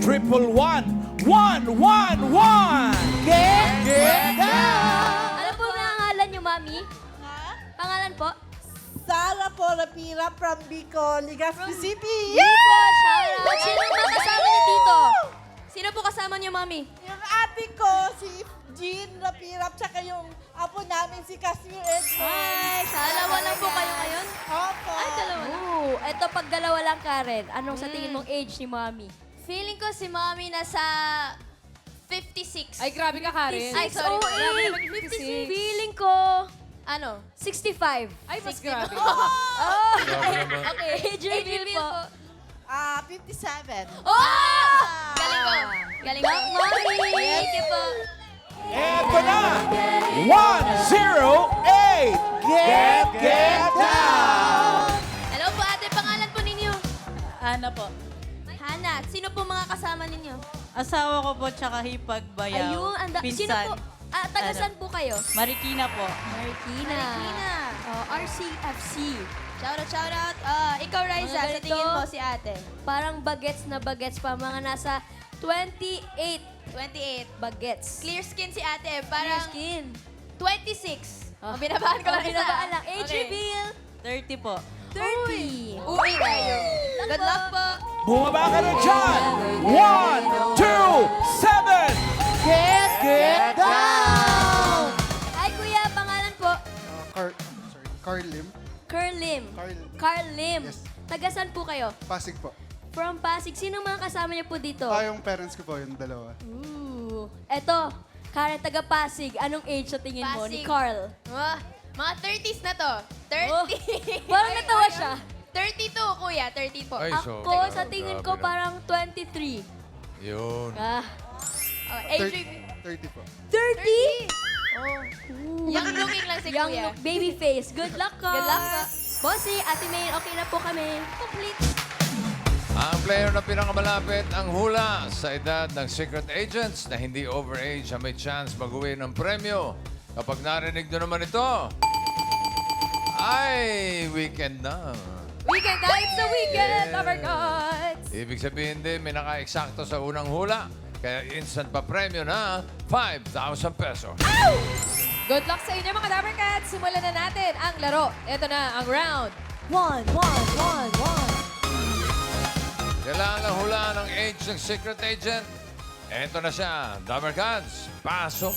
triple one, one, one, one. Get down. Ano po na ang ngalan niyo, Mami? Ha? Pangalan po? Sara po Rapira from Bicol, Legazpi City. Nico, shoutout. Sino ba kasama niyo dito? Sino po kasama niyo, Mami? Yung ate ko, si Jean Rapira, tsaka yung apo namin, si Casmir Edmond. Ay, dalawa lang po kayo ngayon? Opo. Ay, dalawa lang. Eto, pag dalawa lang, Karen, anong sa tingin mong age ni Mami? Feeling ko si Mommy nasa 56. Ay, grabe ka, Karen. Ay, sorry. Oh, Grabe naman 56. 56. Feeling ko, Ano? 65. Ay, mas grabe. Oh! Okay. Age reveal po. 57. Oh! Galing ko. Galing ko. Back, Mommy! Thank you po. Eto na, 108. Get down. Hello po, ate. Pangalan po ninyo? Ana po. Hana. Sino po mga kasama ninyo? Asawa ko po tsaka hipag bayaw. Ayun, sino po? Taga saan po kayo? Marikina po. Marikina. Marikina. RCFC. Shoutout, shoutout. Ikaw, Raisa, Mga sa ganito. tingin mo si ate. Parang bagets na bagets pa. Mga nasa 28 28. bagets. Clear skin si ate. Clear Parang skin. 26. Ah. Binabaan ko lang isa. Binabaan lang. Age Okay. reveal. 30 po. 30. Uwi kayo. Good luck po. Bumaba ka na dyan. 1, 2, 7. Get down. Ay, kuya, pangalan po? Carl Lim. Curlim. Carl. Carlim. Yes. Taga saan po kayo? Pasig po. From Pasig. Sino mga kasama niyo po dito? Yung parents ko po, yung dalawa. Eto, Karen, taga Pasig. Anong age sa tingin mo ni Pasig. Carl? Mga 30s na to. 30. Oh, parang natawa siya. 32, kuya. 30 po. Ay, Ako, sa tingin ko, grabe parang 23. Yun. Ah, Age 30, reveal. 30 po. 30? Young looking lang si Young kuya. look, baby face. Good luck ka. Good luck po. Bossy, Ate May, okay na po kami. Complete. Ang player na pinakamalapit ang hula sa edad ng secret agents na hindi overage ang may chance mag-uwi ng premyo. Kapag narinig nyo naman ito, ay weekend na. Weekend na, it's the weekend of our gods. Ibig sabihin din, may naka-eksakto sa unang hula. Kaya instant pa premyo na 5,000 pesos. Good luck sa inyo, mga Dabber Cats. Simulan na natin ang laro. Ito na ang round. 1, 1, 1, 1. Kailangan lang hulaan ang age ng secret agent. Ito na siya, Dabber Cats. Pasok.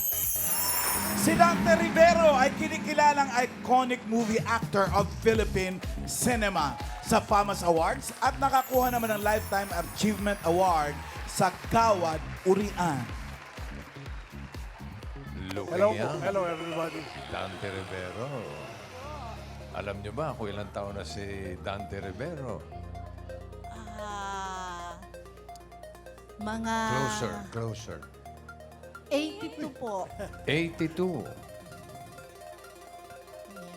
Si Dante Rivero ay kinikilalang iconic movie actor of Philippine cinema sa FAMAS Awards at nakakuha naman ng Lifetime Achievement Award sa Kawad, Urian. Hello everybody. Dante Rivero. Alam niyo ba kung ilang taon na si Dante Rivero? Mga Closer. 82 po. 82.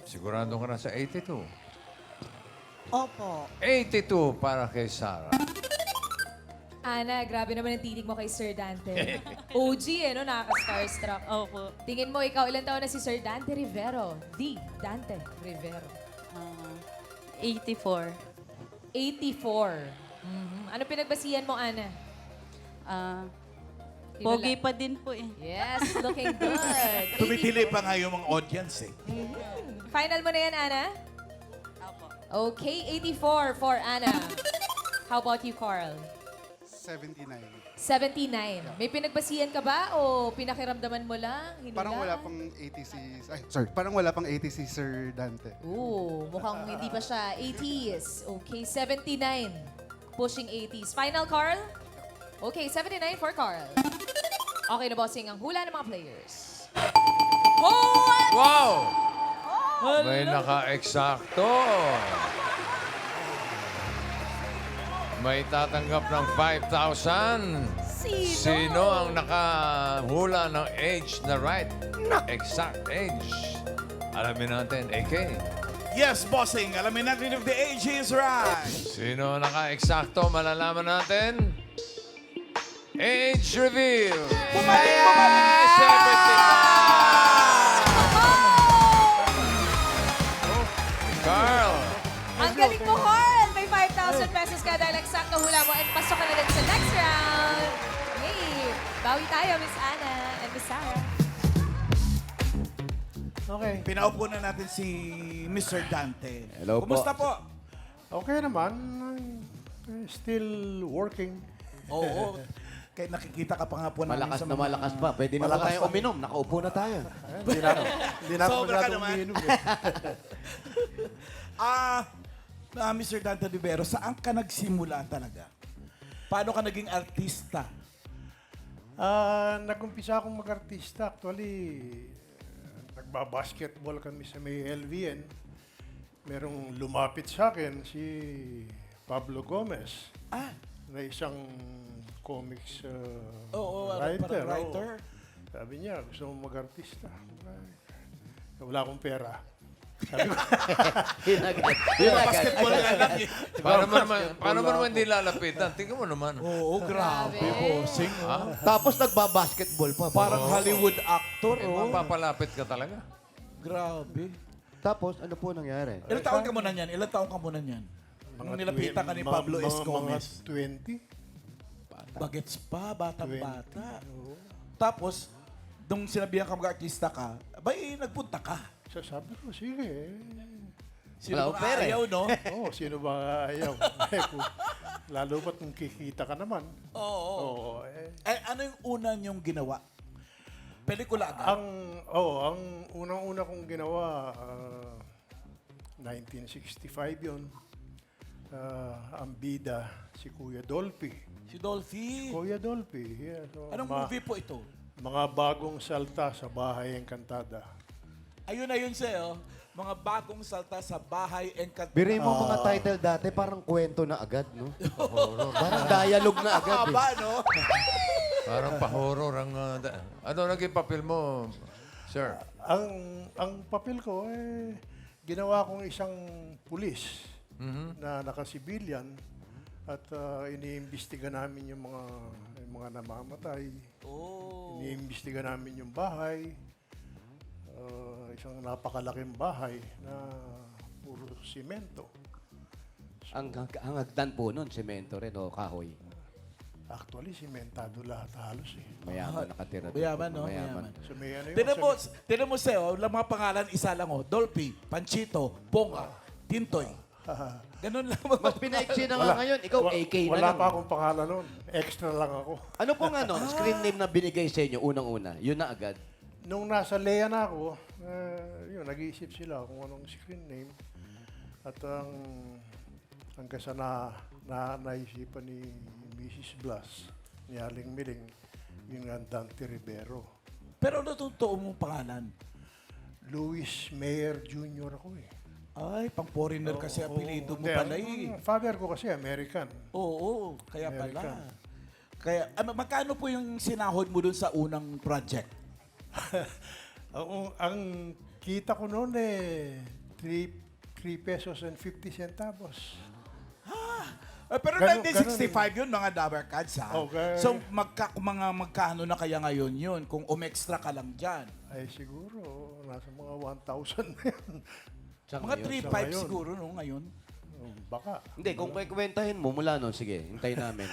Sigurado ka na sa 82. Opo. 82 para kay Sarah. Ana, grabe naman ang titig mo kay Sir Dante. OG no? Nakaka-starstruck. Opo. Tingin mo, ikaw, ilang taon na si Sir Dante Rivero? Dante Rivero. 84. 84. Ano pinagbasihan mo, Ana? Pogi pa din po eh. Yes, looking good. Tumitili pa nga yung mga audience eh. Final mo na yan, Ana? Opo. Okay, 84 for Ana. How about you, Carl? 79. 79. May pinagbasihan ka ba o pinakiramdaman mo lang? Hinulaan? Parang wala pang 80 si... Ay, sorry. Parang wala pang 80 si Sir Dante. Ooh, mukhang hindi pa siya 80s. Okay, 79. Pushing 80s. Final, Carl? Okay, 79 for Carl. Okay na, bossing ang hula ng mga players. Wow! May naka-eksakto. May tatanggap ng 5,000. Sino ang nakahula ng age na right? Exact age. Alamin natin, AK. Yes, bossing. Alamin natin if the age is right. Sino naka-eksakto? Malalaman natin. Age reveal. Bumalik! 79. Carl. Ang galing mo, Carl! May 5,000 pesos ka dahil eksakto hula mo and pasok ka na din sa next round. Bawi tayo, Miss Ana and Miss Sarah. Okay. Pinaupo na natin si Mr. Dante. Hello po. Kumusta po? Okay naman. Still working. Oo. Kaya nakikita ka pa nga po namin Malakas sa na mga- malakas pa. Pwede na ba Malakas tayo pa. uminom? Nakaupo na tayo. Hindi na ako Sobra ka masyadong naman. umiinom eh. Mr. Dante Rivero, saan ka nagsimula talaga? Paano ka naging artista? Nag-umpisa akong mag-artista. Actually, nagbabasketball kami sa may LVN. Merong lumapit sa akin, si Pablo Gomez, na isang comics Oo, writer. parang writer. Oo. Sabi niya, gusto mo mag-artista? Ay, wala akong pera. Sabi ko, Yun agad. Yun agad. Basketball ka lang eh. Paano mo naman hindi lalapitan? Tingnan mo naman. Oo, grabe. Bossing. Tapos nagbabasketball pa. Parang Hollywood actor. Eh, Oh. mapapalapit ka talaga. Grabe. Tapos, ano po nangyari? Ilang taon ka muna niyan? Ilang taon ka muna niyan? Nung nilapitan ka ni Pablo S. Gomez. Mga 20. Bagets pa, batang-bata. Tapos, nung sinabihan ka mag-artista ka, abay, nagpunta ka. Sabi ko, sige. Sino Wala bang akong pera eh. ayaw, no? Oo, sino ba ayaw? Lalo ba't kung kikita ka naman? Oo. Oo. Ano yung una niyong ginawa? Pelikula agad? Ang unang-una kong ginawa, 1965 yun. Ang bida, si Kuya Dolphy. Si Dolphy. Kuya Dolphy, yeah. So, Anong movie po ito? Mga bagong salta sa Bahay Encantada. Ayun na yun sa'yo. Mga bagong salta sa Bahay Encantada. Biri mo mga title dati, parang kwento na agad, no? Horror. Parang dialogue na agad. Haba, no? Parang pa-horror ang... ano naging papel mo, sir? Ang papel ko, ginawa kong isang pulis na naka-civilian at iniimbestiga namin yung mga namamatay. Oh. Iniimbestiga namin yung bahay. Isang napakalaking bahay na puro simento. Ang hagdan po nun, semento rin o kahoy. Actually, simentado lahat halos eh. Mayaman nakatira. doon. Mayaman, no? Mayaman. So may ano yun? Tinan mo sa'yo, mga pangalan, isa lang, oh. Dolphy, Panchito, Ponga, Tintoy. Ganun lang. Mas pinaiksi na nga ngayon. Ikaw, AK na Wala lang. pa akong pangalan nun. Extra lang ako. Ano pong screen name na binigay sa inyo unang-una? Yun na agad. Nung nasa Lea na ako, yun, nag-iisip sila kung anong screen name. At hanggang sa naisipan ni Mrs. Blas, ni Aling Miling, yung Dante Rivero. Pero ano totoo mong pangalan? Louis Mayer Jr. ako eh. Ay, pang-foreigner kasi apelido mo Hindi, pala ang eh. father ko kasi American. Oo, kaya American. pala. Kaya, magkano po yung sinahod mo dun sa unang project? Ang kita ko noon 3 pesos and 50 centavos. Pero Ganun- 1965 yun, mga Dabber Cats, ha? Okay. So, magkano na kaya ngayon yun kung umextra ka lang dyan? Ay siguro, nasa mga 1,000 na yun. Sa Mga ngayon. 3.5 ngayon. siguro, no, ngayon. Baka. Hindi, kung kwentahin mo mula nun, sige, hintayin namin.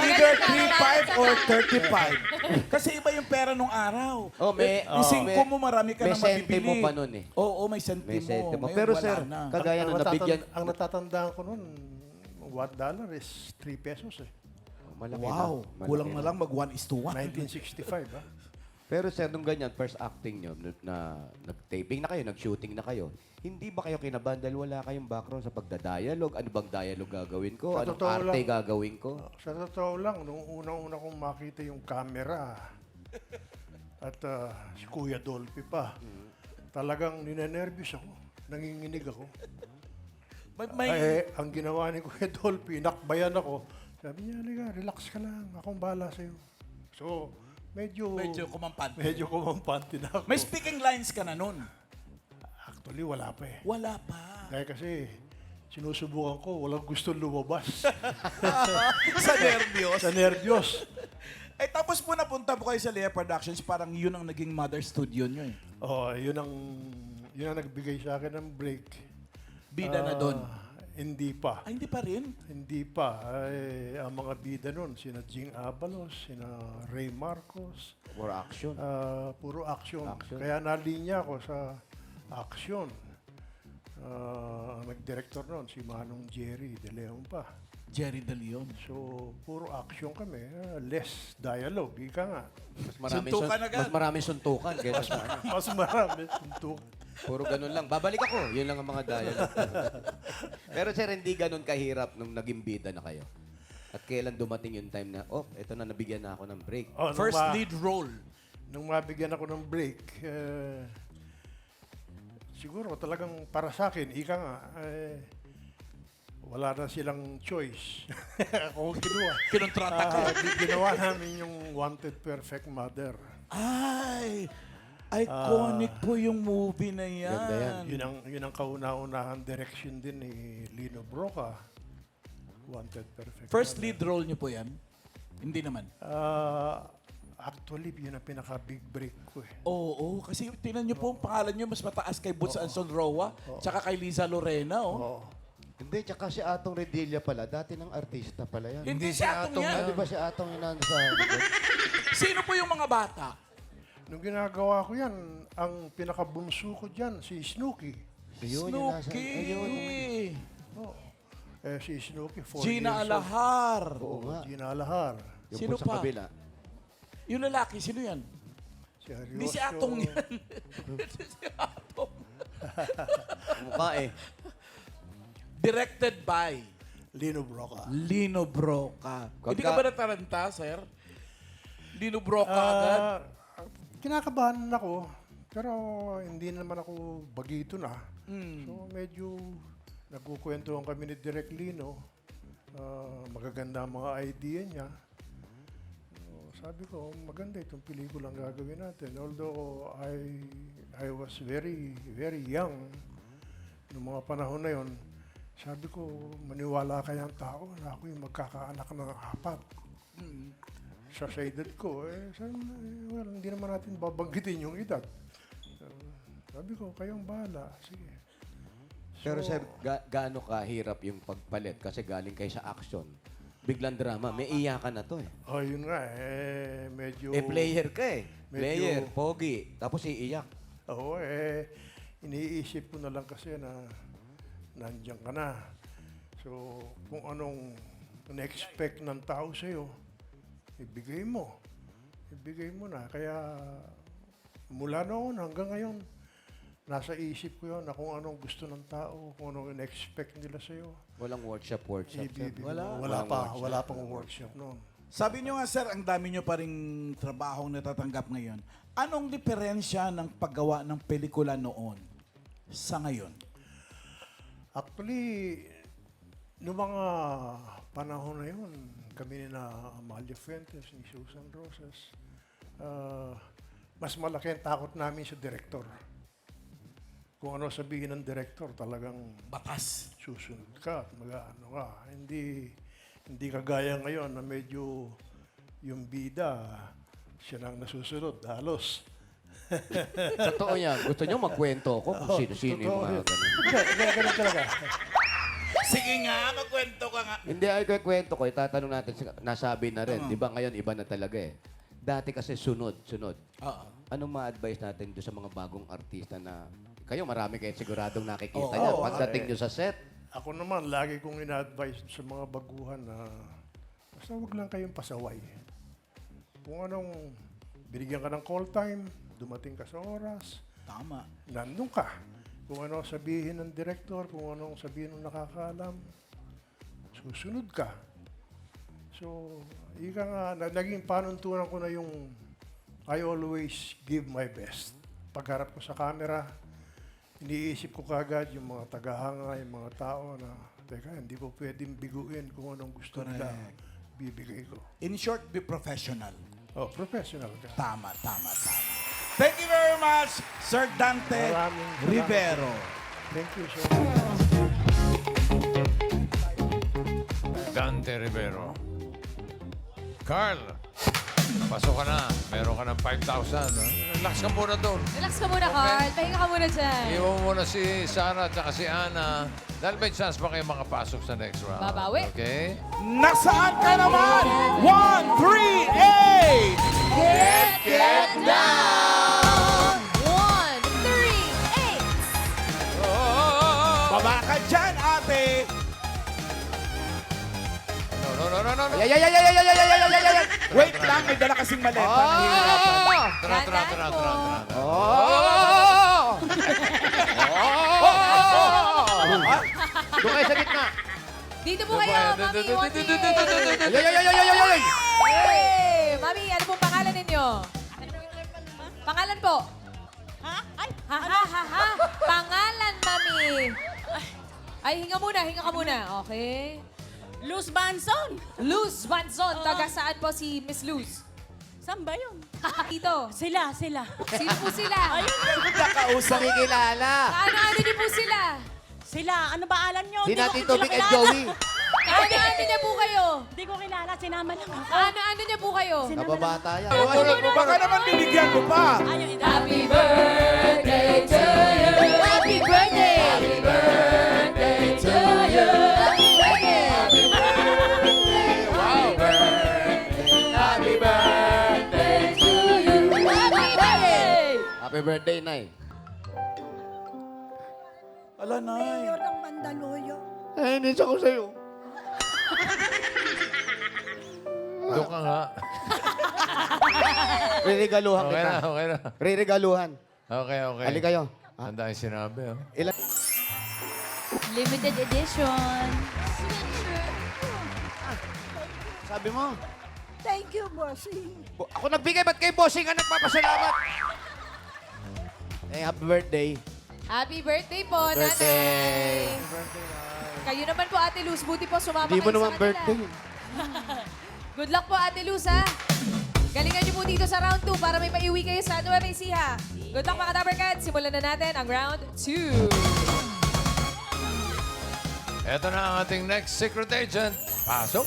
Either 3.5 or 35. Kasi iba yung pera nung araw. Oh, may... Yung 5 mo, marami ka may nang mabibili. sentimo pa nun eh. Oo, may sentimo. May sentimo. Ngayon, Pero wala sir, na. kagaya na nabigyan... Ang natatandaan ko noon, $1 is 3 pesos eh. Malaki Wow, na. kulang Malaki na lang mag 1:1. 1965 ha. Pero sir, nung ganyan, first acting nyo, na nag-taping na kayo, nag-shooting na kayo, hindi ba kayo kinabahan dahil wala kayong background sa pagdadialog? Ano bang dialogue gagawin ko? Sa Anong totoo arte lang. gagawin ko? Sa totoo lang, nung unang-una kong makita yung camera at si Kuya Dolphy pa, talagang ninenervyos ako. Nanginginig ako. Ang ginawa ni Kuya Dolphy, nakbayan ako. Sabi niya, halika, relax ka lang. Akong bahala sa'yo. So, medyo kumampante. medyo kumampante na ako. May speaking lines ka na nun. Actually, wala pa eh. Wala pa. Dahil kasi, sinusubukan ko, walang gusto lumabas. Sa nervyos. Sa nervyos. Tapos po napunta po kayo sa Lea Productions, parang yun ang naging mother studio nyo eh. Oh, yun ang nagbigay sa akin ng break. Bida na doon. Hindi pa. Ay, hindi pa rin. Hindi pa. Ay, ang mga bida nun, sina Jing Abalos, sina Ray Marcos, Or action. puro action. Action. Kaya nalinya ako sa action. Ang nag-director nun, si Manong Jerry De Leon pa. Jerry De Leon. So, puro action kami. Less dialogue, ika nga. Suntukan agad. Mas maraming suntukan kaysa sa ano. Mas marami. Suntuk. Puro ganun lang. Babalik ako. Yun lang ang mga dialogue. Pero sir, hindi ganun kahirap nung naging bida na kayo. At kailan dumating yung time na, oh, eto na, nabigyan na ako ng break. Oh, First lead role. Nung mabigyan ako ng break, siguro talagang para sa akin, ika nga, wala na silang choice. Ako ang kinuha. Kinontrata ka. Ginawa namin yung Wanted Perfect Mother. Ay! Iconic po yung movie na yan. Ganda yan. Yun ang kauna-unahan direction din ni Lino Broca. Wanted Perfect First Mother. lead role niyo po yan? Hindi naman. Actually, yun ang pinaka-big break ko eh. Oo, kasi tingnan niyo po, ang pangalan niyo mas mataas kay Boots Anson Roa, tsaka kay Liza Lorena, oh. Oo. Hindi, tsaka si Atong Redilla pala. Dati ng artista pala yan. Hindi si Atong yan. Di ba si Atong yung nando sa... Sino po yung mga bata? Nung ginagawa ko yan, ang pinaka-bunso ko dyan, si Snooki. Yun, yung nasa... Snooki! Ayun. Oh. Si Snooki, 4 Gina years old. Alahar. Oo nga. Gina Alahar. Yung Sino po sa pa? kabila. Yung lalaki, sino yan? Si Arioso. Hindi si Atong yan. Si Atong. Mukha eh. Directed by Lino Broca. Lino Broca. Pagka- Hindi ka ba nataranta, sir? Lino Broca agad? Kinakabahan ako, pero hindi naman ako bagito na. Hmm. So medyo nagkukwentuhan kami ni Direk Lino. Magaganda ang mga idea niya. So, sabi ko, maganda itong pelikulang gagawin natin. Although I was very, very young noong mga panahon na yon, sabi ko, maniwala kaya ang tao na ako yung magkakaanak ng 4. Sa edad ko, well, hindi naman natin babanggitin yung edad. Sabi ko, kayong bahala. Sige. Pero sir, gaano kahirap yung pagpalit? Kasi galing kayo sa action. Biglang drama. May iyakan na to eh. Oh, yun nga, medyo... Player ka eh. Medyo- Player, pogi. Tapos iiyak. Oo, iniisip ko na lang kasi na nandiyan ka na. So, kung anong na-expect ng tao sa'yo, ibigay mo. Ibigay mo na. Kaya, mula noon hanggang ngayon, nasa isip ko yun na kung anong gusto ng tao, kung anong in-expect nila sa'yo. Walang workshop, sir. Ibibigay Wala. mo. Wala pang workshop noon. Sabi niyo nga, sir, ang dami niyo pa ring trabahong natatanggap ngayon. Anong diferensya ng paggawa ng pelikula noon sa ngayon? Actually, noong mga panahon na yun, kami ni na Amalia Fuentes, ni Susan Rosas, mas malaki ang takot namin sa director. Kung ano sabihin ng director, talagang Batas. susunod ka, mag-ano ka. Hindi kagaya ngayon na medyo yung bida, siya nang nasusunod, halos. Totoo yan. Gusto nyo magkwento ko kung sino-sino yung totoo mga yun. ganun. Hindi, ganun talaga. Sige nga, magkwento ka nga. Hindi, ay kwento ko. Itatanong natin, nasabi na rin. Di ba ngayon, iba na talaga eh. Dati kasi sunod. Oo. Anong ma-advise natin doon sa mga bagong artista na kayo, marami kayo siguradong nakikita Oo, yan. oo, Pagdating nyo sa set, Ako naman, lagi kong ina-advise sa mga baguhan na basta huwag lang kayong pasaway. Kung anong binigyan ka ng call time, dumating ka sa oras, Tama. nandun ka. Kung ano sabihin ng director, kung anong sabihin ng nakakaalam, susunod ka. So, ika nga, naging panuntunan ko na yung I always give my best. Pagharap ko sa camera, iniisip ko kagad yung mga tagahanga, yung mga tao na, teka, hindi ko pwedeng biguin kung anong gusto nila bibigay ko. In short, be professional. Oh, professional ka. Tama. Thank you very much, Sir Dante Maraming salamat. Rivero. Thank you so much. Dante Rivero. Carl Pasok ka na. Meron ka ng 5,000. Ha? Relax ka muna doon. Relax ka muna, Carl. Pahinga ka muna dyan. Iwan mo muna si Sarah at si Ana. Dahil may chance pa kayo makapasok sa next round. Babawi. Okay? Nasaan ka naman? 1, 3, 8! Get down! 1, 3, 8. Baba ka dyan, ate! No. Wait lang, may dala kasing maleta. Nahihirapan. Tra. Doon kayo sa gitna. Dito po kayo, Mami. Hey! Mami, ano pong pangalan ninyo? Pangalan po? Ha? Ay, Ha? Pangalan, Mami. Ay, hinga ka muna. Okay. Luz Banson. Luz Banzon. Taga saan po si Miss Luz? Saan ba yun? Dito. Sila. Sino po sila? Nakausap. Kilala. Ano niyo po sila? Sila, ano ba alam nyo? Di natin ko Tubig and kilala. Joey. Ano niyo po kayo? Hindi ko kilala, sinama lang ako. Ano niyo po kayo? Kababata yan. Baka naman binigyan mo pa. Ayaw, Happy birthday to you. Happy birthday. Happy birthday to you. Happy birthday. Happy birthday to you. Happy birthday. Happy birthday, Nay. Ala, Nay. ng Mandaluyong. Ay, inis ako sa'yo. Doon ka nga. Riregaluhan Okay kita. na, okay na. Riregaluhan. Okay. Ali kayo. Ang dahil sinabi, oh. Limited edition. Sabi mo. Thank you, bossing. Ako nagbigay, ba't kay bossing ka nagpapasalamat? Happy birthday. Happy birthday po, Birthday. Nanay. Kayo naman po, Ate Luz. Buti po sumama Hindi mo kayo sa naman kanila. birthday. Good luck po, Ate Luz, ha? Galingan niyo po dito sa round 2 para may maiuwi kayo sa Nueva Ecija. Good luck, mga Dabber Cats. Simulan na natin ang round 2. Ito na ang ating next secret agent. Pasok.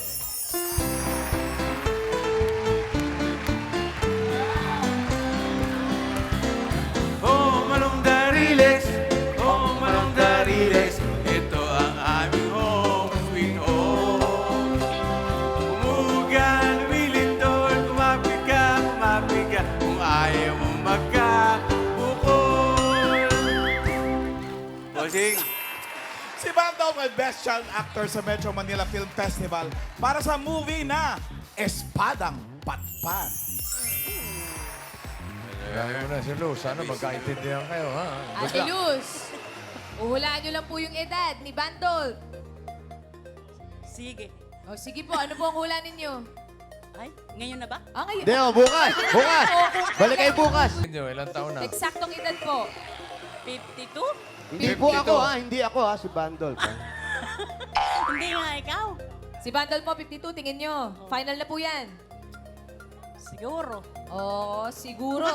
Oh, Manong Dariles, oh, Manong Dariles, ito ang aming home, sweet home. Umugan, lumilindol, kumapit ka, kung ayaw mo magkabukol. Bossing, Si Bandol may Best Child Actor sa Metro Manila Film Festival para sa movie na Espadang Patpat. Kaya mo na si Luz. Sana magkaintindihan kayo, ha? Good Ate luck. Luz, uhulaan niyo lang po yung edad ni Bandol. Sige. O sige po, ano po ang hula ninyo? Ay, ngayon na ba? Ngayon. Hindi, bukas. Bukas. Balik kayo bukas. Inyo, ilang taon na? Eksaktong edad po. 52? Hindi po 52. ako, ha. Hindi ako, ha. Si Bandol. Hindi nga ikaw. Si Bandol po, 52, tingin nyo. Final na po yan. Siguro. Oo, siguro.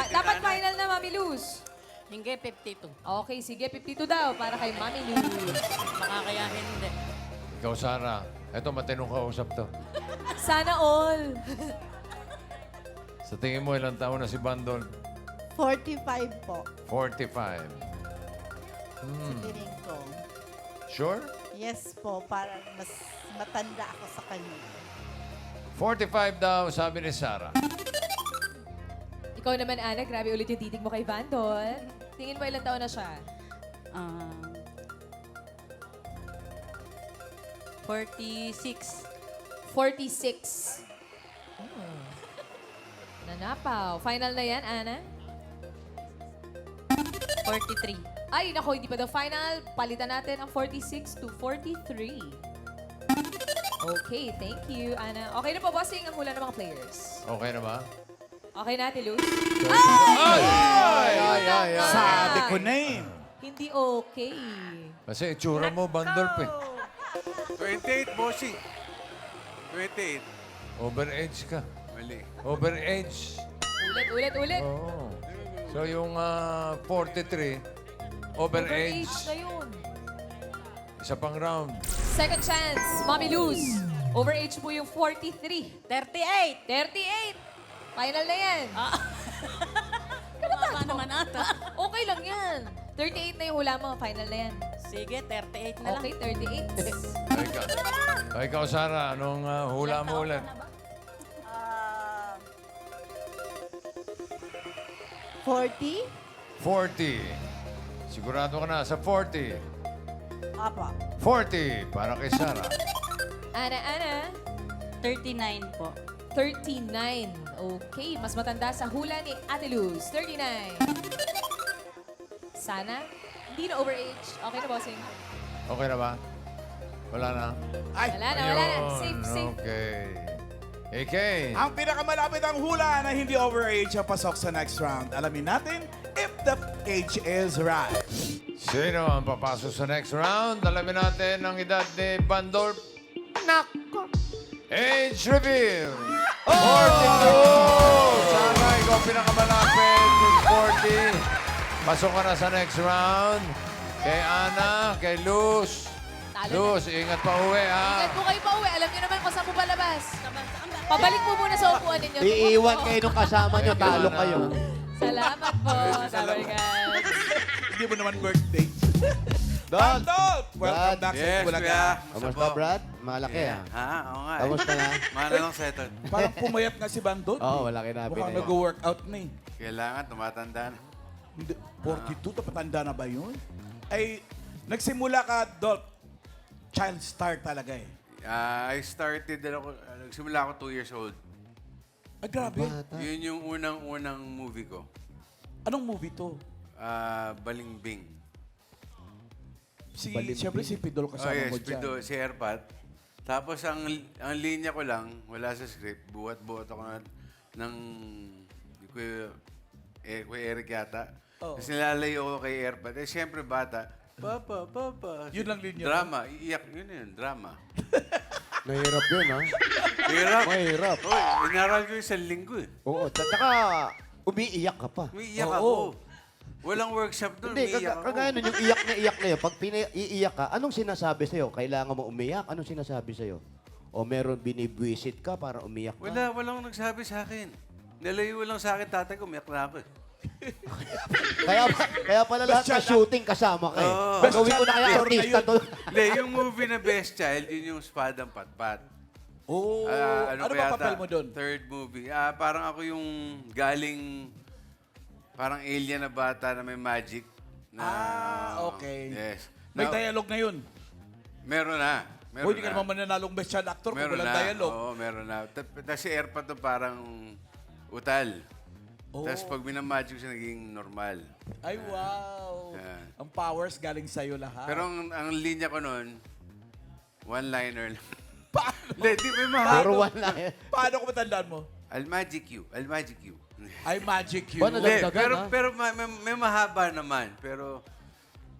Dapat final na, Mami Luz. Hindi, 52. Okay, sige, 52 daw para kay Mami Luz. Baka kaya hindi. Ikaw, Sarah. Ito, matinong kausap to. Sana all. Sa tingin mo, ilang taon na si Bandol? 45 po. 45. Tingin ko. Sure? Yes po, parang mas matanda ako sa kanya. 45 daw, sabi ni Sarah. Ikaw naman, Ana, grabe ulit yung titig mo kay Bandol. Tingin mo ilang taon na siya? 46. 46. Nanapaw. Final na yan, Ana? 43. Ay, nako, hindi pa daw final. Palitan natin ang 46 to 43. Okay, thank you, Ana. Okay na po, bossing, ang hula ng mga players. Okay na ba? Okay na, Ate Luz? Ay. Sabi ko na eh. Hindi okay. Kasi itsura mo, Bandol, pe. 28, Bossing. 28. Overage ka. Mali. Overage. Ulit. Oo. So yung 43, Overage overage. na yun. Isa pang round. Second chance, Mommy Luz. Overage po yung 43. 38. 38. Final na yan. Mama naman ata. Okay lang yan. 38 na yung hula mo. Final na yan. Sige, 38 na lang. Okay, 38. Ikaw, Sarah, anong hula mo ulit? 40? 40. Sigurado ka na sa 40. Apa. 40 para kay Sarah. Ana. 39 po. 39. Okay, mas matanda sa hula ni Ate Luz. 39. Sana. Hindi na overage. Okay na, bossing. Okay na ba? Wala na? Ay, Wala na, wala na. Ayun, Safe, safe. Okay. AK. ang pinakamalapit ang hula na hindi overage ang pasok sa next round. Alamin natin if the age is right. Sino ang papasok sa next round? Alamin natin ang edad ni Bandorp. Nako! Age reveal! 42! Sarah, ikaw pinakamalapit with 40. Pasok ka na sa next round. Kay Ana, kay Luz. Talo Luz, ingat pa uwi, ha? Ingat po kayo pa uwi. Alam niyo naman kung saan po palabas. Pabalik po muna sa upuan ninyo. Iiwan kayo nung kasama nyo, talo kayo. Salamat po, Sabargas. Hindi mo naman birthday. Don! Bandol! Welcome back sa Yes, Bulaga. kuya. Kamusta, Brad? Malaki ah. Ha? Oo nga. Kamusta na? Mana lang settle. Parang pumayat nga si Bandol. Oo, wala kinabi Mukhang na yun. nag-workout na eh. Kailangan, tumatanda na. Hindi, 42, tapatanda na ba yun? Ay, nagsimula ka, Dol, child star talaga eh. I started, nagsimula ako 2 years old. Ay, grabe. Yun yung unang-unang movie ko. Anong movie to? Balingbing. Siyempre si Pidol kasama mo dyan. Si Erpat. Tapos ang linya ko lang, wala sa script, buhat-buhat ako ng Kuya Eric yata. Tapos nilalayo ako kay Erpat. Eh, siyempre bata. Papa. Yun lang linya. Drama. Iiyak. Yun, drama. Mahirap yun, ha? Hirap. Mahirap. Uy, inaral ko yung 1 linggo eh. Oo, tsaka umiiyak ka pa. Umiiyak ako. Walang workshop doon, Hindi, umiiyak ako. kagaya nun, yung iyak na yun. Pag iiyak ka, anong sinasabi sa'yo? Kailangan mo umiyak? Anong sinasabi sa'yo? O meron binibwisit ka para umiyak ka? Walang nagsabi sa akin. Nalayo lang sa akin, tatay ko, umiyak na ako eh. Kaya pala lahat ng shooting kasama ka eh. Oo. Gawin ko na kaya artista to. Hindi, yung movie na Best Child, yun yung Spadang Patpat. Oh, ano ba yata? papel mo doon? Third movie. Parang ako yung galing, parang alien na bata na may magic. okay. Yes. May Now, dialogue na yun. meron na. Meron Hindi ka naman mananalong best child actor kung Meron walang na. dialogue. Oo, meron na. Tapos si Erpat to parang utal. Tapos pag minamagic siya, naging normal. Ay, wow. Yan. Ang powers galing sa'yo lahat. Pero ang linya ko noon, one-liner lang. Paano? Hindi, may mahaba. Pero wala eh. Paano ko matandaan mo? I'll magic you. I'll magic you. I magic you. Paano Hindi, Dagdagan, pero may mahaba naman. Pero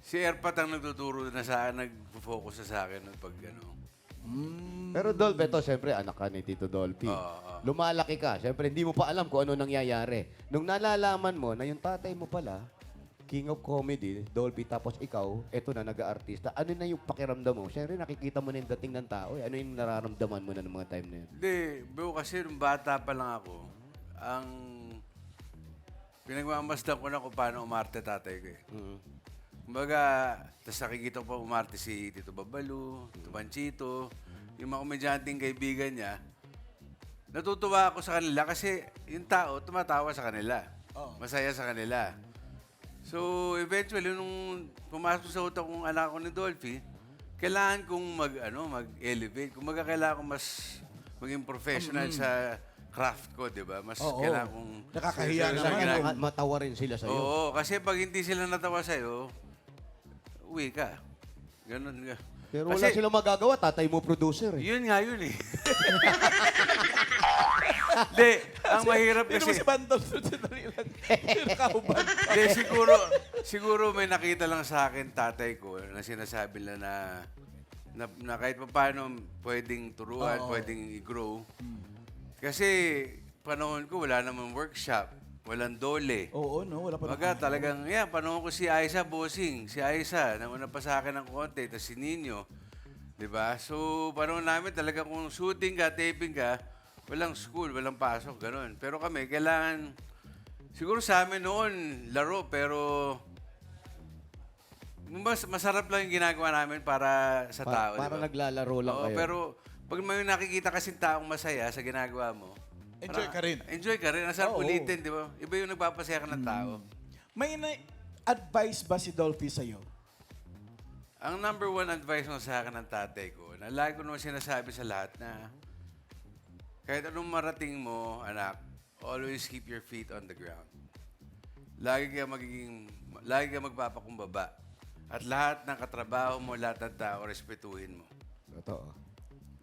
si Erpat ang nagtuturo na sa akin, nag-focus na sa akin pag ano. Pero Dolph, ito, siyempre, anak ka ni Tito Dolphy. Lumalaki ka. Siyempre, hindi mo pa alam kung ano nangyayari. Nung nalalaman mo na yung tatay mo pala, King of Comedy, Dolphy, tapos ikaw, eto na, nag-aartista. Ano na yung pakiramdam mo? Siyempre, nakikita mo na yung dating ng tao. Ano yung nararamdaman mo na ng mga time na yun? Hindi, bro, kasi nung bata pa lang ako, ang pinagmamasdan ko na kung paano umarte tatay ko eh. Kumbaga, tapos nakikita ko pa umarte si Tito Babalu, Tito Panchito, yung mga komedyanteng kaibigan niya. Natutuwa ako sa kanila kasi yung tao tumatawa sa kanila. Masaya sa kanila. So, eventually, nung pumasok sa utak kong anak ko ni Dolphy, kailangan kong mag-elevate. Kumbaga, kailangan kong mas maging professional sa craft ko, di ba? Mas kailangan kong... Nakakahiya sa naman. ginagawa. Matawa rin sila sa'yo. Oo, kasi pag hindi sila natawa sa'yo, uwi ka. Ganun nga. Pero wala silang magagawa. Tatay mo producer eh. Yun nga yun eh. Hindi, ang mahirap Hindi kasi... naman si Bandol. Sandali lang. Nakahubad. Hindi, siguro may nakita lang sa akin tatay ko na sinasabi na kahit pa paano pwedeng turuan, pwedeng i-grow. Kasi panahon ko wala namang workshop, walang dole. Oo, no? Wala pa Baga talagang, panahon ko si Aiza bossing. Si Aiza, nauna pa sa akin ng konti, tapos si Nino. Diba? So, panahon namin talaga kung shooting ka, taping ka, walang school, walang pasok, ganun. Pero kami, kailangan, siguro sa amin noon, laro, pero masarap lang yung ginagawa namin para sa tao. Para diba? naglalaro lang Oo, kayo. pero pag may nakikita kasing taong masaya sa ginagawa mo, Enjoy ka rin. enjoy ka rin. Ang sarap ulitin, di ba? Iba yung nagpapasaya ka ng tao. May advice ba si Dolphy sa'yo? Ang number one advice mo sa akin ng tatay ko, na lagi ko naman sinasabi sa lahat na kahit anong marating mo, anak, always keep your feet on the ground. Lagi ka magpapakumbaba. At lahat ng katrabaho mo, lahat ng tao, respetuhin mo. Totoo.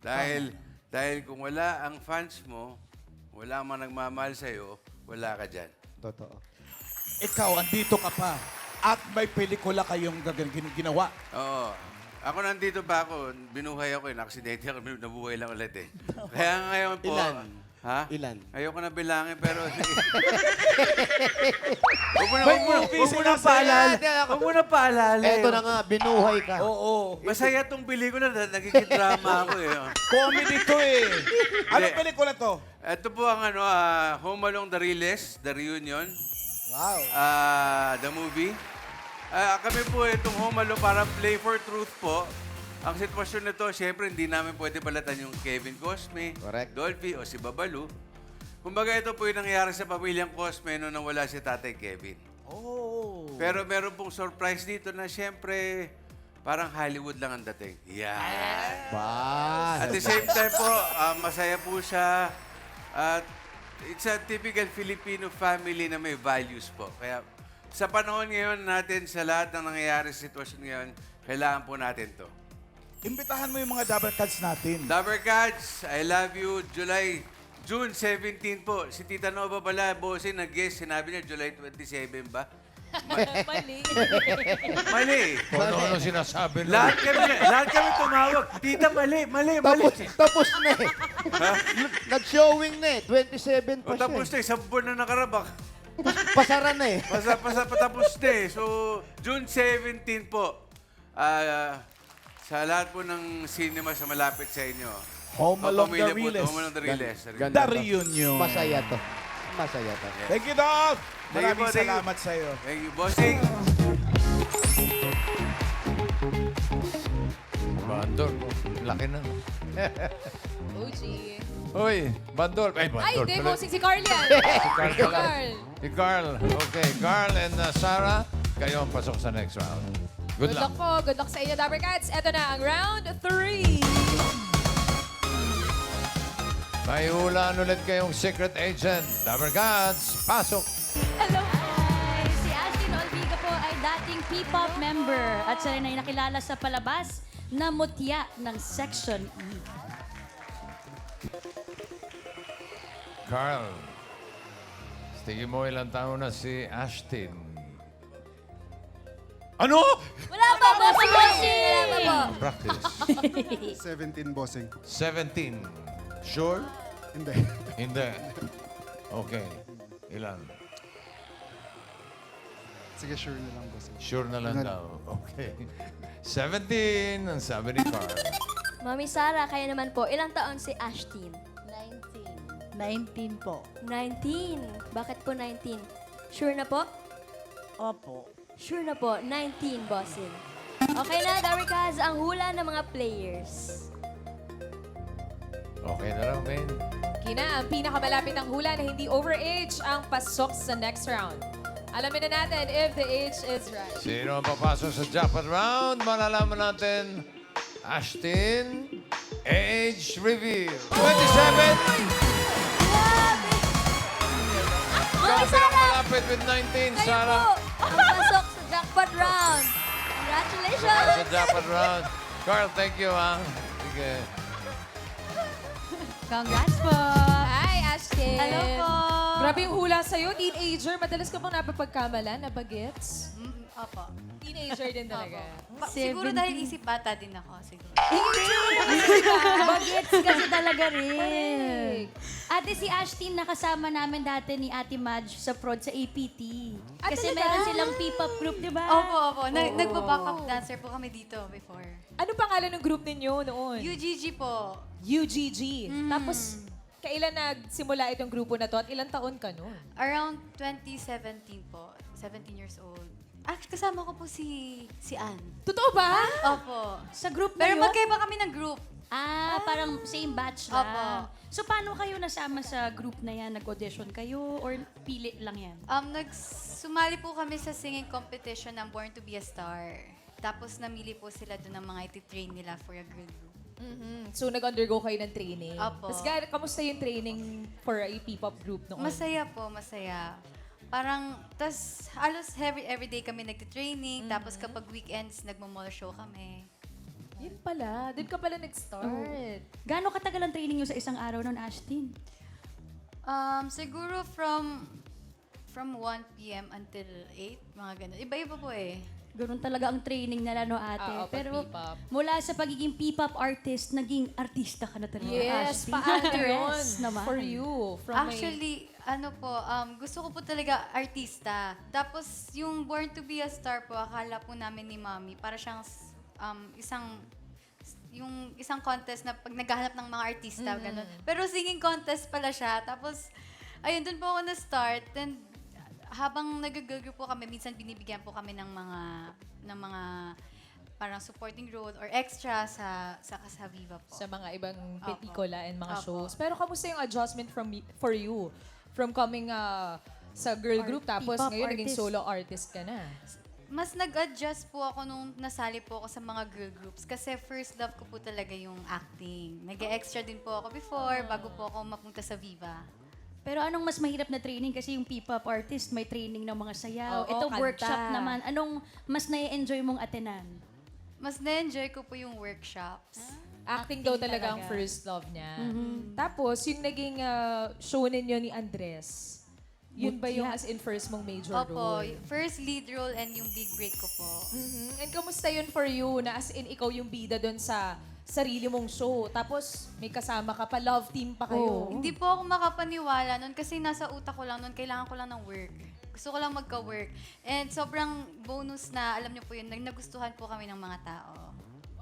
Dahil kung wala ang fans mo, wala man nagmamahal sa'yo, wala ka dyan. Totoo. Ikaw, andito ka pa. At may pelikula kayong ginawa. Oo. Ako nandito pa ako, binuhay ako na-aksidente ako, nabuhay lang ulit eh. Kaya ngayon po... Ilan? Ha? Ilan? Ayoko na bilangin, pero... Huwag mo na paalala. Eto na nga, binuhay ka. Oo. Masaya tong pelikula, nagkikidrama ako eh. Comedy to eh. Anong Hindi. pelikula to? Ito po ang Home Along the Realest, The Reunion. Wow. The movie. Kami po itong Home Alone para Play for Truth po. Ang sitwasyon nito, syempre hindi namin pwede balatan yung Kevin Cosme, Correct. Dolphy o si Babalu. Kumbaga ito po yung nangyari sa pamilyang Cosme noong nawala si Tatay Kevin. Oh. Pero meron pong surprise dito na syempre parang Hollywood lang ang dating. Yan. Ba. At the same time po, masaya po siya. At it's a typical Filipino family na may values po. Kaya sa panahon ngayon natin, sa lahat ng nangyayari sa sitwasyon ngayon, kailangan po natin to. Imbitahan mo yung mga Dabber Cats natin. Dabber Cats, I love you. June 17 po. Si Tita Nova pala, bossing, nag-guess. Sinabi niya July 27 ba? Mali. Mali. Kung ano sinasabi nila. Lahat kami tumawag. Tita, mali. Tapos na eh. Nag-showing na eh. 27 pa O siya. tapos na, isang buwan na nakarabak. Pasara na eh. Patapos na eh. So, June 17 po. Sa lahat po ng cinema sa malapit sa inyo. Home Along the Pamilya po, Realest. Home Along the Realest. The Reunion. Masaya to. Masaya to. Thank you, Dog. Thank you Maraming po, thank you. salamat sa'yo. Thank you, bossing. Bandol. Laki na. OG. Uy, Bandol. Ay, Ay, Bandol. hindi, pala. bossing si Carl yan. Si Carl Si pala. Carl. Si Carl. Okay, Carl and Sarah, kayo ang pasok sa next round. Good luck. po. Good luck sa inyo, Dabber Cats. Ito na ang round 3. May hulaan ulit kayong secret agent. Dabber Cats, pasok. Hello! Hi! Si Ashton Olviga po ay dating P-pop member at siya rin ay nakilala sa palabas na mutya ng Section E. Carl, tingin mo ilang taon na si Ashton? Ano? Wala pa po, bossing! Wala pa po. Practice. 17 bossing. 17. Sure? Hindi. Hindi. Okay. Ilan? Sige, sure na lang bossing. Sure na lang daw. Okay. 17 ang sabi ni Carl. Mami Sarah, kayo naman po. Ilang taon si Ashtin? 19 po. 19. Bakit po 19? Sure na po? Opo. Sure na po. 19, bossing. Okay na, Dabber Cats, ang hula ng mga players. Okay na lang, Ben. Kina, ang pinakamalapit ng hula na hindi overage ang pasok sa next round. Alamin na natin if the age is right. Sino ang papasok sa jackpot round? Malalaman natin. Ashton, age reveal. 27. Mami Grabe Sarah! ang malapit with 19, Kayo Sarah. po ang pasok sa jackpot round. Congratulations! Sa jackpot round. Carl, thank you, ha. Sige. Congrats po! Hi, Ashton. Hello po! Grabe yung hula sa'yo. Teenager. Madalas ka bang napapagkamalan? Napagets? Opo. Teenager din talaga. Siguro dahil isip bata din ako. Siguro. Bagets kasi talaga rin. Correct. At Ate, si Ashtin nakasama namin dati ni Ate Madge sa prod sa APT. Ah, Kasi talaga? meron silang P-pop group, di ba? Opo. Nagpa-backup dancer po kami dito before. Ano pangalan ng group ninyo noon? UGG po. UGG. Tapos, kailan nagsimula itong grupo na to at ilang taon ka noon? Around 2017 po. 17 years old. Actually, kasama ko po si Ann. Totoo ba? Opo. Sa group na Pero yun? magkaiba kami ng group. Parang same batch lang. Opo. So, paano kayo nasama sa group na yan? Nag-audition kayo or pili lang yan? Sumali po kami sa singing competition ng Born to be a Star. Tapos namili po sila doon ng mga iti-train nila for a girl group. So, nag-undergo kayo ng training. Opo. Tapos, kamusta yung training for a P-pop group noon? Masaya po, masaya. Parang, tas halos everyday kami nagtitraining. Tapos kapag weekends, nagmo-mall show kami. Yun pala. Doon ka pala nag-start. Gaano katagal ang training nyo sa isang araw nun, Ashtin? Siguro from 1 p.m. until 8, mga ganun. Iba-iba po eh. Ganun talaga ang training nila, no, ate? Oo, pag Pero P-pop. mula sa pagiging P-pop artist, naging artista ka na talaga, Yes, Ashtin. paano yun? Actress naman. For you. From Actually, gusto ko po talaga artista. Tapos yung Born to be a Star po, akala po namin ni Mami, para siyang isang contest na pag naghahanap ng mga artista, ganun. Pero singing contest pala siya. Tapos, ayun, dun po ako na-start. And habang nag-girl po kami, minsan binibigyan po kami ng mga parang supporting role or extra sa Viva po. sa mga ibang Opo. pelikula and mga Opo. shows. Pero kamusta yung adjustment for you? From coming sa girl group, tapos P-pop ngayon naging artist. solo artist ka na. Mas nag-adjust po ako nung nasali po ako sa mga girl groups kasi first love ko po talaga yung acting. Nag-extra din po ako before bago po ako mapunta sa Viva. Pero anong mas mahirap na training? Kasi yung P-pop artist, may training ng mga sayaw. Oo, Ito, kanta. workshop naman. Anong mas na-enjoy mong atenan? Mas na-enjoy ko po yung workshops. Acting daw talaga ang first love niya. Tapos, yung naging show ninyo ni Andres, yun ba yung as in first mong major Opo, role? first lead role and yung big break ko po. And kamusta yun for you na as in ikaw yung bida doon sa sarili mong show. Tapos, may kasama ka pa, love team pa kayo. Hindi po ako makapaniwala nun kasi nasa utak ko lang nun, kailangan ko lang ng work. Gusto ko lang magka-work. And sobrang bonus na, alam niyo po yun, nagustuhan po kami ng mga tao.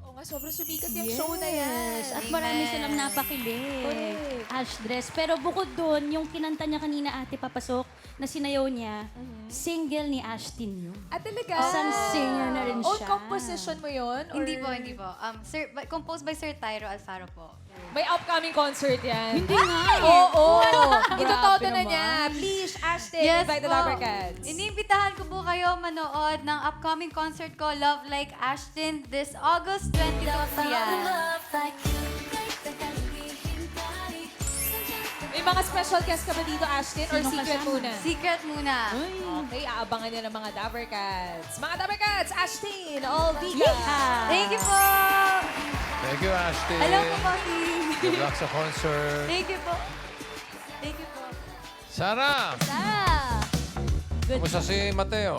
Oo nga, sobrang sumikat yung show na yan. At marami Amen. silang napakilig. Correct. Ash Dress. Pero bukod doon, yung kinanta niya kanina, ate, papasok, na sinayaw niya, single ni Ashtin yun. At talaga? Isang singer na rin Own siya. composition mo yun? Or Hindi po. Composed by Sir Tyro Alfaro po. May upcoming concert yan. Hindi nga eh. Oo! Grabe Itutodo na naman. niya. Please, Ashton, invite the Dapper Cats. Iniimbitahan ko po kayo manood ng upcoming concert ko, Love Like Ashton, this August 22 yan. May mga special guest ka ba dito, Ashton? Or Sino secret kasama? muna? Secret muna. Okay, aabangan niya ng mga Dapper Cats. Mga Dapper Cats, Ashton, Olviga. Thank you po! Thank you, Ashton. Hello po, Poppy! Good luck sa concert. Thank you po. Thank you po. Sarah! Kumusta si Mateo?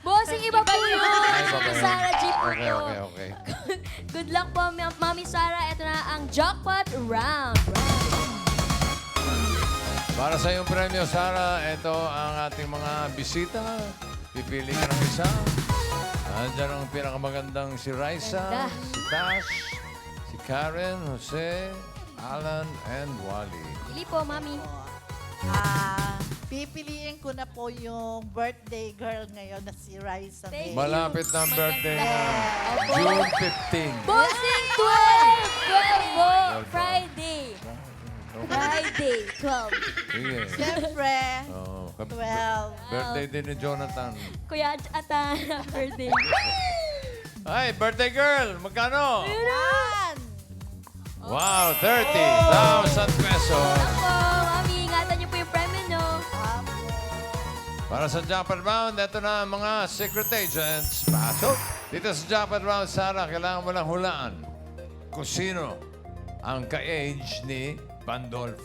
Bossing, iba po yun. Ay, iba ba yun? Sarah G po Okay, to. okay. Good luck po, Mami Sarah. Ito na ang jackpot round. Para sa iyong premyo, Sarah, ito ang ating mga bisita. Pipili ka ng isa. Nandiyan ang pinakamagandang si Raisa, Ganda. si Tash, si Karen, Jose, Alan, and Wally. Pili po, Mami. Pipiliin ko na po yung birthday girl ngayon na si Raisa May. Malapit na ang birthday na June 15. Bossing 12! 12 po. Friday. Okay. Friday, 12. Sige. Siyempre, Oo. 12. Birthday din ni Jonathan. Kuya Ata, birthday. Ay, birthday girl! Magkano? Yan! Wow, 30,000 pesos. Ako, Mami, ingatan niyo po yung premyo niyo. Para sa Jackpot Round, ito na ang mga secret agents. Pasok! Dito sa Jackpot Round, Sarah, kailangan mo lang hulaan kung sino ang ka-age ni Pandolf.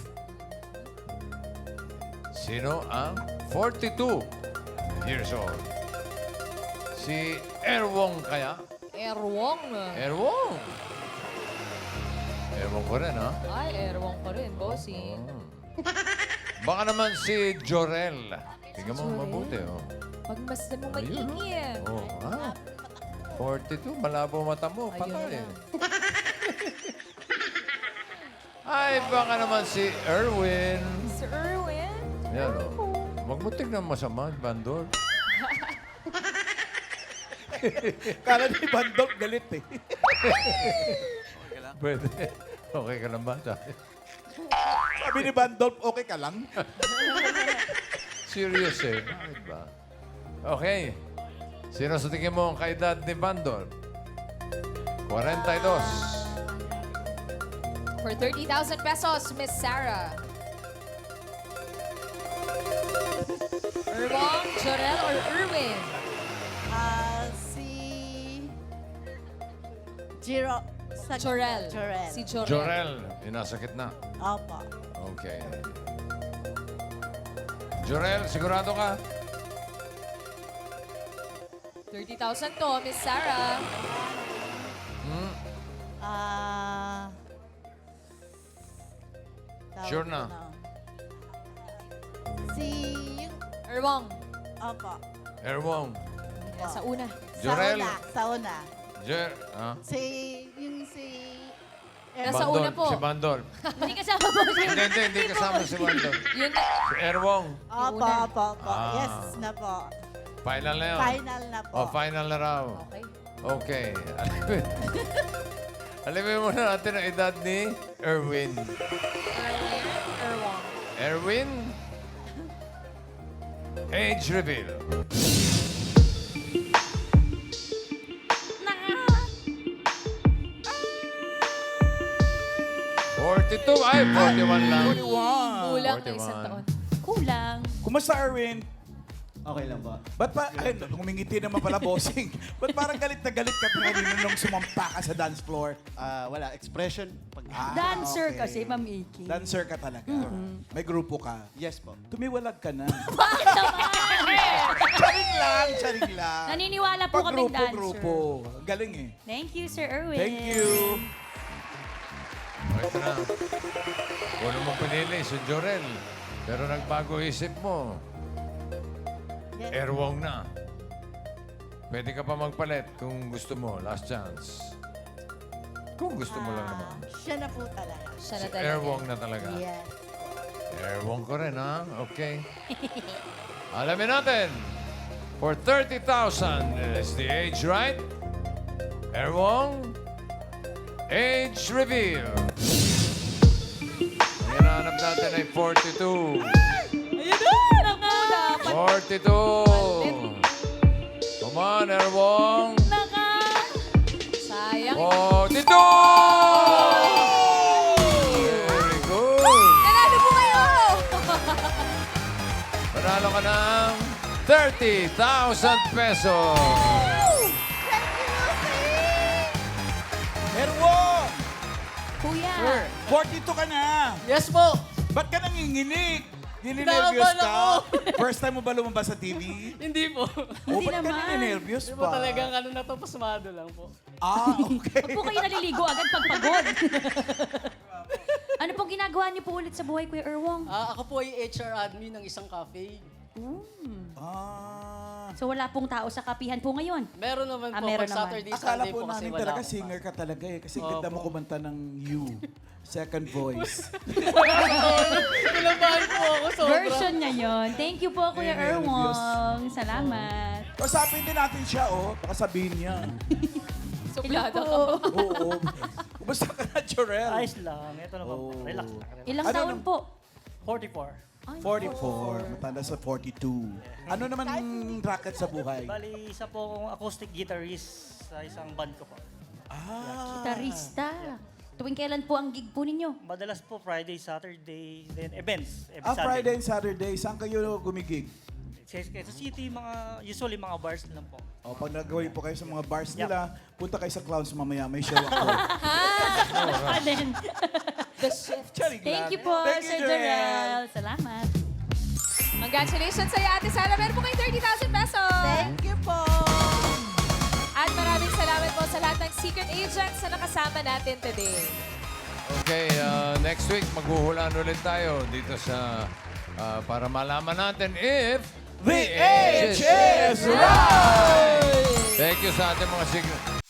Sino ang 42 years old? Si Erwong kaya? Erwong. Erwong! Erwong ko rin, ha? Ay, Erwong ko rin, bossing. Baka naman si Jorel. Tingnan mo mabuti, oh. Pagmasdan mo Ayun, maingin. Oh, 42, malabo mata mo, patay. Ay, baka naman si Erwin. Sir Erwin? Yan, oh. Huwag mo tignan masama, Bandol. Kala ni Bandok galit eh. Pwede. Okay ka lang ba? Sabi ni Bandok, okay ka lang? Serious eh. Bakit ba? Okay. Sino sa tingin mo ang kaedad ni Bandol? 42. For 30,000 pesos, Miss Sarah. Erwong, Jorel, or Erwin? Si... Jiro... Jorel. Jorel. Si Jorel. Jorel, yung nasa gitna. Opo. Okay. Jorel, sigurado ka? 30,000 to, Miss Sarah. Sure na. Si... Yung... Erwong. Opo. Erwong. Sa una. Jorel. Sa una. Si Yung si... Nasa una po. Si Bandol. Hindi kasama po siya. Hindi kasama si Bandol. Yun. Si Erwong. Opo, opo, opo. Ah. Yes na po. Final na yun. Final na po. Oh, final na raw. Okay. Okay. Alamin muna natin ang edad ni Erwin. Erwong. Erwin? Age reveal. Naka. 42. Ay, 41 lang. 41. Kulang na 41. isang taon. Kulang. Kumusta, Erwin? Okay lang ba? Ba't pa, ay, humingiti naman pala, bossing. Ba't parang galit na galit ka kanina nung sumampa ka sa dance floor? Wala, expression. Pag... Dancer okay. kasi, Ma'am Iki. Dancer ka talaga. May grupo ka. Yes po. Tumiwalag ka na. Bakit naman? Charing lang. Naniniwala po kaming dancer. Grupo. Galing eh. Thank you, Sir Erwin. Thank you. Ito na. Wala mo pinili si Jorel. Pero nagbago isip mo. Erwong na. Pwede ka pa magpalit kung gusto mo. Last chance. Kung gusto mo lang naman. Siya na po talaga. Siya na Si talaga. Erwong na talaga. Yes. Erwong ko rin, ha? Okay. Alamin natin. For 30,000, is the age right? Erwong, age reveal. Ang hinahanap natin ay 42. Ayun na! Naka! 42. Come on, Erwong. Naka. Sayang. 42! Very good. Nanalo po kayo! Panalo ka ng 30,000 pesos. Erwong! Kuya. 42 ka na. Yes po. Ba't ka nanginginig? Nininervyos ka? First time mo ba lumabas sa TV? Hindi po. Hindi ba't ka nininervyos pa? ano na to, pasmado lang po. Ah, okay. Huwag po kayo naliligo agad pag pagod. Ano pong ginagawa niyo po ulit sa buhay, Kuya Erwong? Ako po ay HR admin ng isang cafe. So wala pong tao sa kapihan po ngayon? Meron naman Ah, po. meron Pag naman. Saturday, Akala Sunday po po kasi namin wala talaga ako. singer ka talaga eh. Kasi ganda mo kumanta ng You. Second voice. Kinabahan po ako sobra. Version niya yon. Thank you po, Kuya Nervyos. Erwong. Salamat. Kasapin din natin siya, oh. Baka sabihin niya. Suplado Hello ka po. po. Oo. Kumusta ka na, Jorel? Ayos lang. Ito na po. Oh. Relax lang. Ilang Ano taon nang- po? 44. 44. Matanda sa 42. Ano naman racket sa buhay? Bali, isa po akong acoustic guitarist sa isang band ko po. Gitarista. Tuwing kailan po ang gig po ninyo? Madalas po Friday, Saturday, then events. Every Ah, Sunday. Friday and Saturday. Saan kayo gumigig? Sa city, usually mga bars lang po. O, pag nagawin po kayo sa mga bars Yep. nila, punta kayo sa Clowns mamaya. May show ako. Ah, din. The shift. Charing Thank lang. you po, Thank you, Sir Jorel. Salamat. Congratulations sa'yo, Ate Sarah. Meron po kayong 30,000 pesos. Thank you po. At maraming salamat po sa lahat ng secret agents na nakasama natin today. Okay, next week maghuhulaan ulit tayo dito sa para malaman natin if The age is right! Thank you sa ating mga